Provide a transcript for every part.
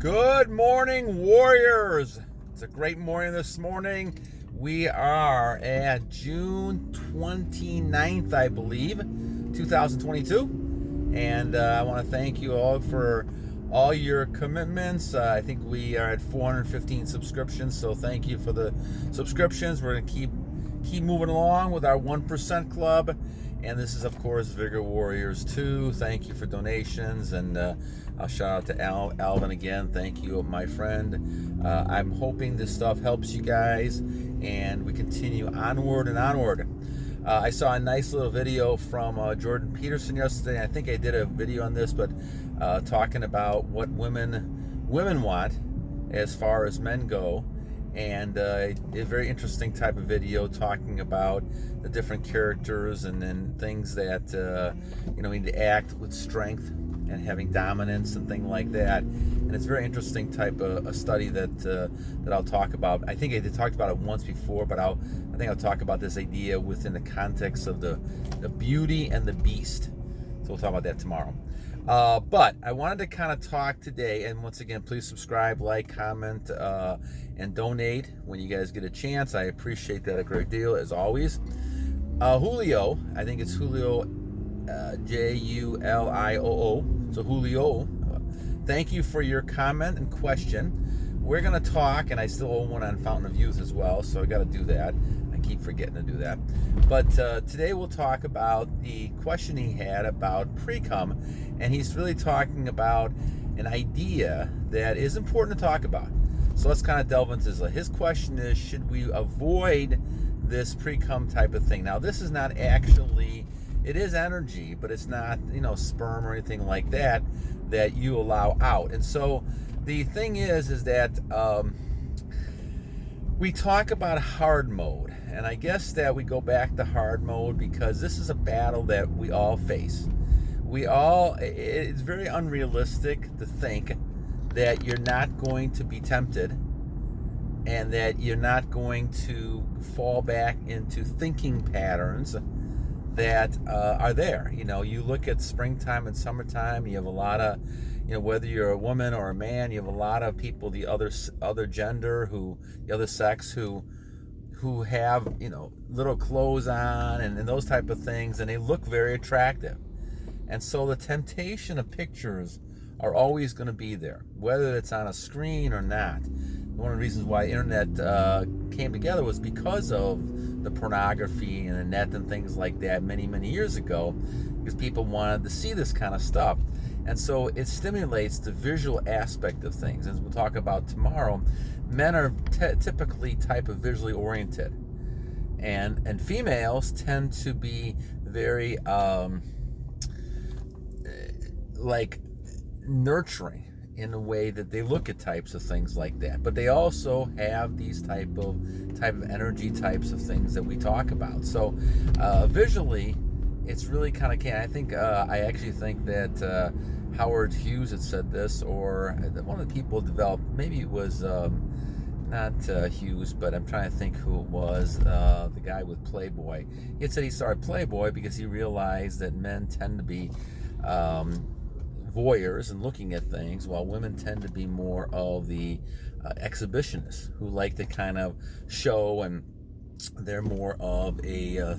Good morning, warriors. It's a great morning this morning. We are at June 29th, I believe, 2022. And I want to thank you all for all your commitments. I think we are at 415 subscriptions, so thank you for the subscriptions. We're going to keep moving along with our 1% club. And this is, of course, Vigor Warriors 2. Thank you for donations. And I'll shout out to Alvin again. Thank you, my friend. I'm hoping this stuff helps you guys. And we continue onward and onward. I saw a nice little video from Jordan Peterson yesterday. I think I did a video on this, but talking about what women want as far as men go. And a very interesting type of video talking about the different characters and then things that we need to act with strength and having dominance and things like that. And it's a very interesting type of a study that I'll talk about. I think I did talk about it once before, but I think I'll talk about this idea within the context of the beauty and the beast. So we'll talk about that tomorrow. But I wanted to kind of talk today, and once again, please subscribe, like, comment, and donate when you guys get a chance. I appreciate that a great deal, as always. Julio, I think it's Julio, Julioo. So Julio, thank you for your comment and question. We're going to talk, and I still owe one on Fountain of Youth as well, so I got to do that. I keep forgetting to do that. But today we'll talk about the question he had about Precum, and he's really talking about an idea that is important to talk about. So let's kind of delve into this. His question is, should we avoid this Precum type of thing? Now, this is not actually, it is energy, but it's not, sperm or anything like that you allow out. And so the thing is that we talk about hard mode, and I guess that we go back to hard mode because this is a battle that we all face. It's very unrealistic to think that you're not going to be tempted and that you're not going to fall back into thinking patterns that are there. You look at springtime and summertime, you have a lot of, whether you're a woman or a man, you have a lot of people, the other gender, the other sex who have, little clothes on and those type of things, and they look very attractive. And so the temptation of pictures are always going to be there, whether it's on a screen or not. One of the reasons why internet came together was because of the pornography and the net and things like that many, many years ago, because people wanted to see this kind of stuff. And so it stimulates the visual aspect of things. As we'll talk about tomorrow, men are typically type of visually oriented. And females tend to be very nurturing in a way that they look at types of things like that, but they also have these type of energy types of things that we talk about. So visually, it's really kind of I think I actually think that Howard Hughes had said this, or one of the people developed, maybe it was not Hughes, but I'm trying to think who it was, the guy with Playboy. He had said he started Playboy because he realized that men tend to be voyeurs and looking at things, while women tend to be more of the exhibitionists who like to kind of show, and they're more of a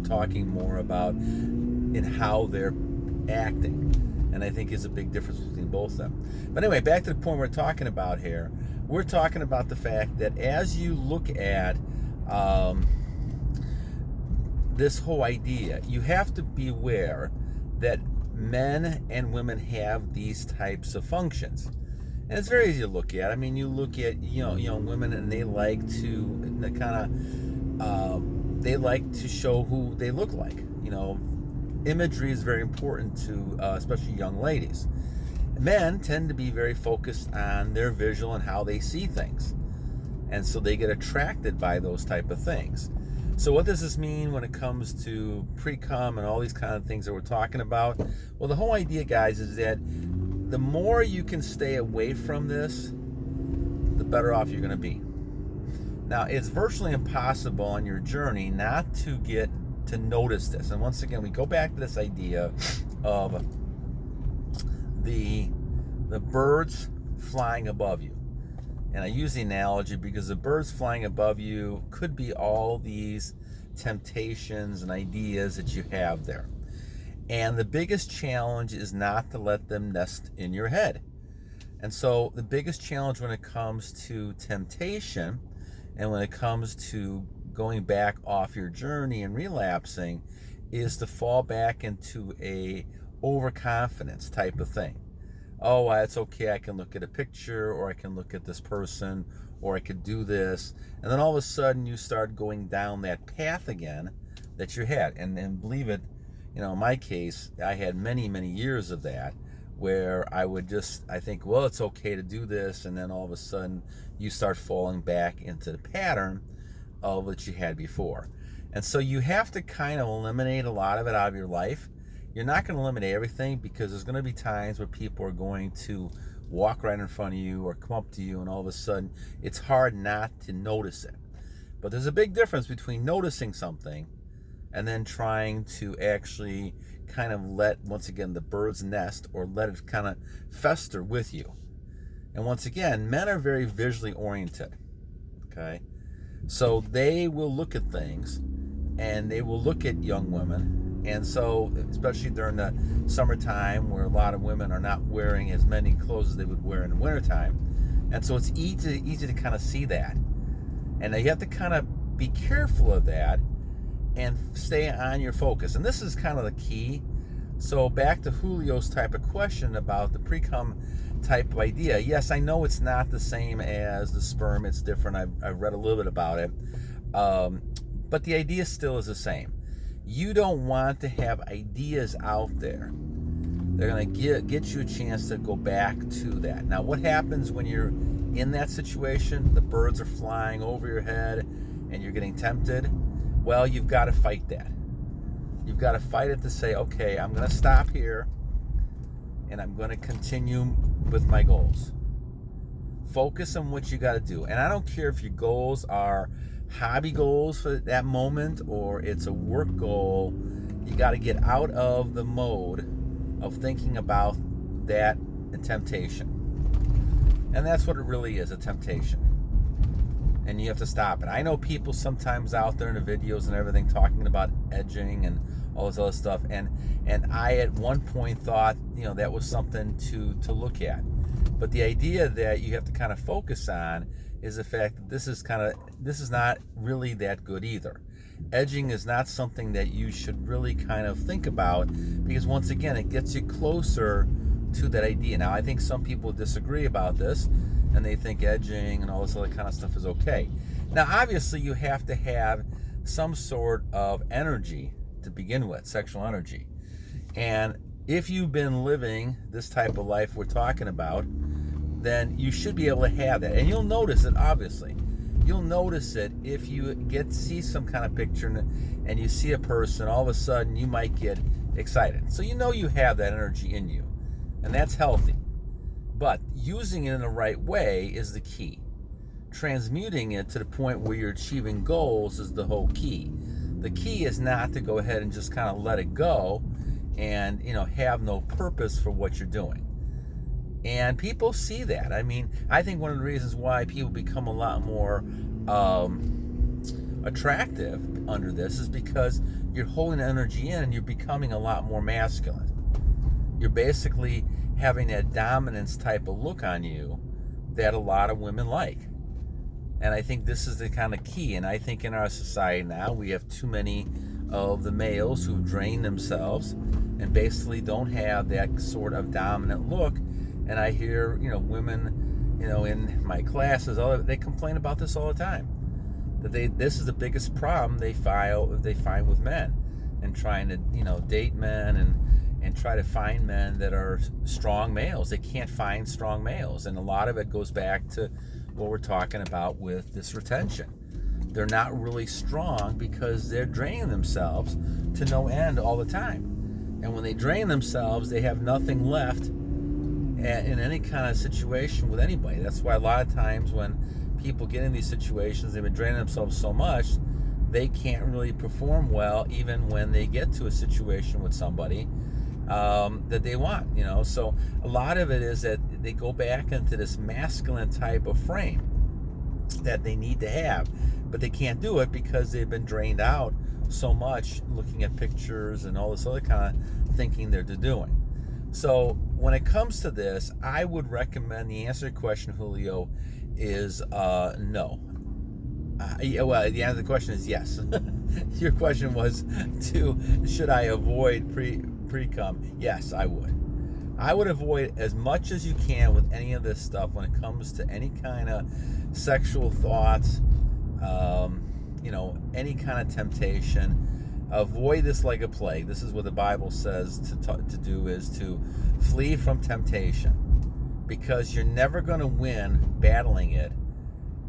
talking more about in how they're acting. And I think is a big difference between both of them. But anyway, back to the point we're talking about here. We're talking about the fact that as you look at this whole idea, you have to be aware that men and women have these types of functions, and it's very easy to look at. I mean, you look at young women, and they like to they like to show who they look like. Imagery is very important to especially young ladies. Men tend to be very focused on their visual and how they see things, and so they get attracted by those type of things. So what does this mean when it comes to Precum and all these kind of things that we're talking about? Well, the whole idea, guys, is that the more you can stay away from this, the better off you're going to be. Now, it's virtually impossible on your journey not to get to notice this. And once again, we go back to this idea of the birds flying above you. And I use the analogy because the birds flying above you could be all these temptations and ideas that you have there. And the biggest challenge is not to let them nest in your head. And so the biggest challenge when it comes to temptation and when it comes to going back off your journey and relapsing is to fall back into a overconfidence type of thing. Oh, it's okay, I can look at a picture, or I can look at this person, or I could do this. And then all of a sudden you start going down that path again that you had. And believe it, in my case, I had many, many years of that where I think, well, it's okay to do this. And then all of a sudden you start falling back into the pattern of what you had before. And so you have to kind of eliminate a lot of it out of your life. You're not going to eliminate everything because there's going to be times where people are going to walk right in front of you or come up to you, and all of a sudden it's hard not to notice it. But there's a big difference between noticing something and then trying to actually kind of let, once again, the bird's nest, or let it kind of fester with you. And once again, men are very visually oriented, okay? So they will look at things, and they will look at young women. And so, especially during the summertime where a lot of women are not wearing as many clothes as they would wear in the wintertime. And so it's easy to kind of see that. And you have to kind of be careful of that and stay on your focus. And this is kind of the key. So back to Julio's type of question about the Precum type of idea. Yes, I know it's not the same as the sperm. It's different. I've read a little bit about it. But the idea still is the same. You don't want to have ideas out there. They're going to get you a chance to go back to that. Now, what happens when you're in that situation? The birds are flying over your head and you're getting tempted. Well, you've got to fight that. You've got to fight it to say, okay, I'm going to stop here and I'm going to continue with my goals. Focus on what you got to do. And I don't care if your goals are hobby goals for that moment or it's a work goal. You got to get out of the mode of thinking about that temptation. And that's what it really is, a temptation. And you have to stop it. I know people sometimes out there in the videos and everything talking about edging and all this other stuff, and I at one point thought, that was something to look at. But the idea that you have to kind of focus on is the fact that this is not really that good either. Edging is not something that you should really kind of think about, because once again, it gets you closer to that idea. Now, I think some people disagree about this, and they think edging and all this other kind of stuff is okay. Now, obviously, you have to have some sort of energy to begin with, sexual energy. And if you've been living this type of life we're talking about, then you should be able to have that. And you'll notice it, obviously. You'll notice it if you see some kind of picture and you see a person, all of a sudden you might get excited. So you have that energy in you, and that's healthy. But using it in the right way is the key. Transmuting it to the point where you're achieving goals is the whole key. The key is not to go ahead and just kind of let it go and have no purpose for what you're doing. And people see that. I mean, I think one of the reasons why people become a lot more attractive under this is because you're holding energy in and you're becoming a lot more masculine. You're basically having that dominance type of look on you that a lot of women like. And I think this is the kind of key. And I think in our society now, we have too many of the males who've drained themselves and basically don't have that sort of dominant look. And I hear, women, in my classes, they complain about this all the time. That this is the biggest problem they find with men, and trying to, date men and try to find men that are strong males. They can't find strong males, and a lot of it goes back to what we're talking about with this retention. They're not really strong because they're draining themselves to no end all the time. And when they drain themselves, they have nothing left in any kind of situation with anybody. That's why a lot of times when people get in these situations, they've been draining themselves so much, they can't really perform well even when they get to a situation with somebody that they want. So a lot of it is that they go back into this masculine type of frame that they need to have, but they can't do it because they've been drained out so much looking at pictures and all this other kind of thinking they're doing. So when it comes to this, I would recommend the answer to your question, Julio, is no. Well, the answer to the question is yes. Your question was should I avoid Precum? Yes, I would. I would avoid as much as you can with any of this stuff when it comes to any kind of sexual thoughts, any kind of temptation. Avoid this like a plague. This is what the Bible says to do, is to flee from temptation, because you're never going to win battling it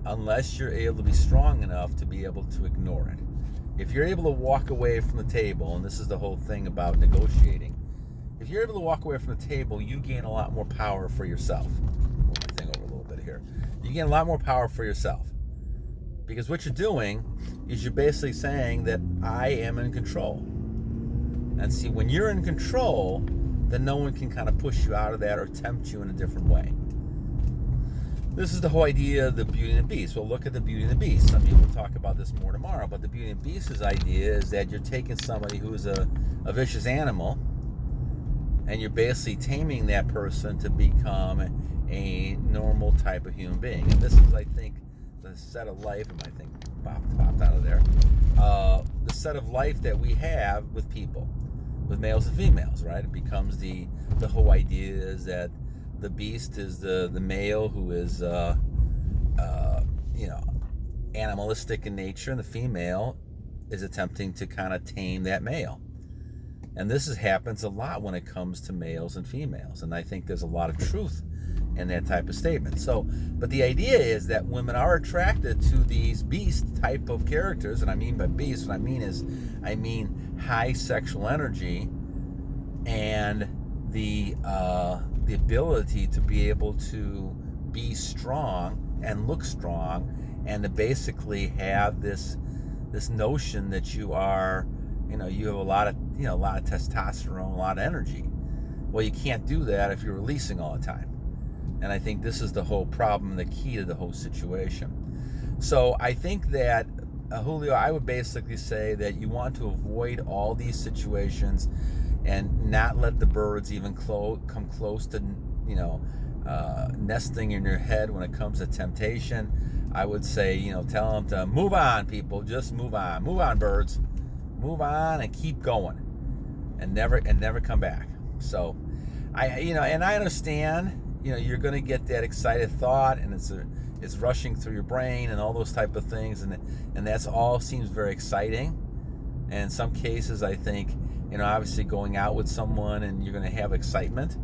unless you're able to be strong enough to be able to ignore it. If you're able to walk away from the table, and this is the whole thing about negotiating, if you're able to walk away from the table, you gain a lot more power for yourself. Move my thing over a little bit here. You gain a lot more power for yourself. Because what you're doing is you're basically saying that I am in control. And see, when you're in control, then no one can kind of push you out of that or tempt you in a different way. This is the whole idea of the Beauty and the Beast. Well, look at the Beauty and the Beast. Some people will talk about this more tomorrow, but the Beauty and the Beast's idea is that you're taking somebody who's a vicious animal, and you're basically taming that person to become a normal type of human being. And this is, I think, the set of life, and I think popped out of there, the set of life that we have with people, with males and females, right? It becomes the whole idea is that the beast is the male who is animalistic in nature, and the female is attempting to kind of tame that male. And this happens a lot when it comes to males and females, and I think there's a lot of truth in that type of statement. So, but the idea is that women are attracted to these beast type of characters, and I mean by beast, what I mean high sexual energy and the ability to be able to be strong and look strong, and to basically have this notion that you are, you have a lot of testosterone, a lot of energy. Well, you can't do that if you're releasing all the time. And I think this is the whole problem, the key to the whole situation. So I think that, Julio, I would basically say that you want to avoid all these situations and not let the birds even come close to, nesting in your head when it comes to temptation. I would say, tell them to move on, people. Just move on. Move on, birds. Move on and keep going, and never come back. So, and I understand. You're going to get that excited thought, and it's rushing through your brain and all those type of things, and that's all seems very exciting. And in some cases, I think, obviously going out with someone and you're going to have excitement.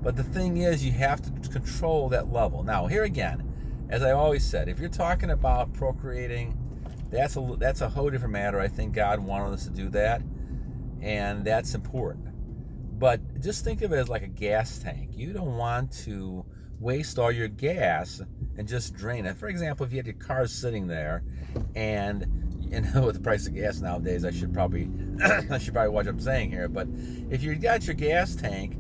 But the thing is, you have to control that level. Now, here again, as I always said, if you're talking about procreating, that's a whole different matter. I think God wanted us to do that, and that's important. But just think of it as like a gas tank. You don't want to waste all your gas and just drain it. For example, if you had your car sitting there, and with the price of gas nowadays, I should probably watch what I'm saying here. But if you got your gas tank,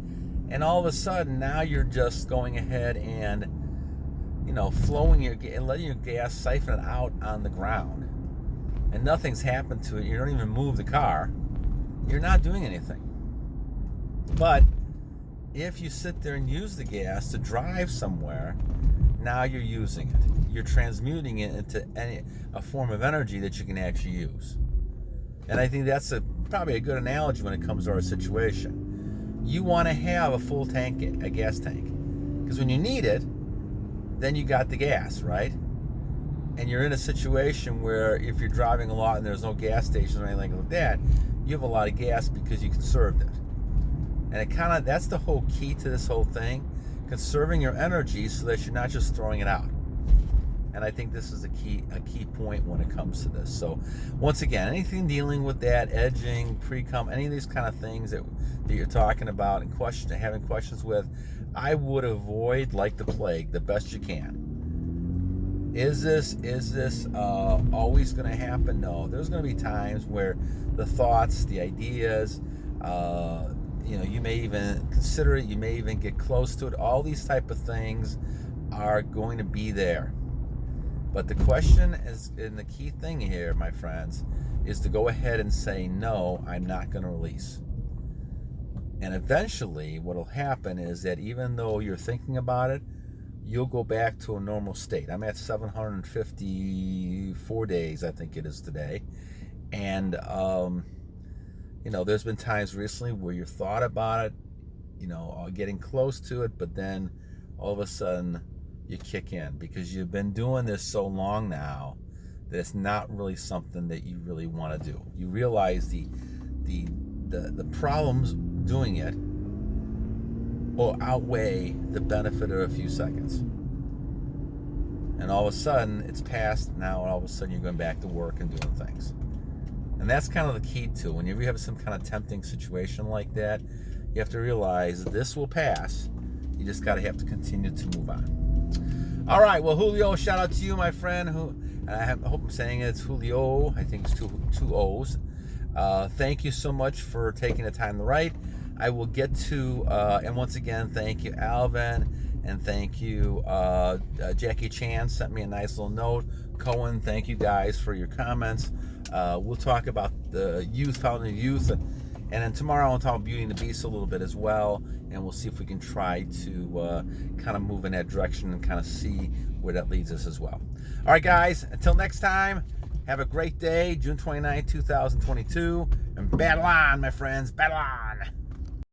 and all of a sudden now you're just going ahead and letting your gas siphon it out on the ground, and nothing's happened to it. You don't even move the car. You're not doing anything. But if you sit there and use the gas to drive somewhere, now you're using it. You're transmuting it into a form of energy that you can actually use. And I think that's probably a good analogy when it comes to our situation. You want to have a full tank, a gas tank, because when you need it, then you got the gas, right? And you're in a situation where if you're driving a lot and there's no gas stations or anything like that, you have a lot of gas because you conserved it. And that's the whole key to this whole thing, conserving your energy so that you're not just throwing it out. And I think this is a key point when it comes to this. So once again, anything dealing with that, edging, precum, any of these kind of things that you're talking about and having questions with, I would avoid like the plague the best you can. Is this always going to happen? No. There's going to be times where the thoughts, the ideas, you may even consider it, you may even get close to it. All these type of things are going to be there. But the question is, and the key thing here, my friends, is to go ahead and say, no, I'm not going to release. And eventually what will happen is that even though you're thinking about it, you'll go back to a normal state. I'm at 754 days, I think it is today. And, there's been times recently where you thought about it, getting close to it, but then all of a sudden you kick in because you've been doing this so long now that it's not really something that you really want to do. You realize the problems doing it will outweigh the benefit of a few seconds. And all of a sudden it's past now, and all of a sudden you're going back to work and doing things. And that's kind of the key to whenever you have some kind of tempting situation like that, you have to realize this will pass. You just got to have to continue to move on. All right, well, Julio, shout out to you, my friend. I hope I'm saying it's Julio. I think it's two O's. Thank you so much for taking the time to write. I will get to, and once again, thank you, Alvin, and thank you, Jackie Chan sent me a nice little note. Cohen, thank you guys for your comments. We'll talk about the youth, founding youth, and then tomorrow I'll talk about Beauty and the Beast a little bit as well, and we'll see if we can try to kind of move in that direction and kind of see where that leads us as well. All right, guys, until next time, have a great day, June 29, 2022, and battle on, my friends, battle on.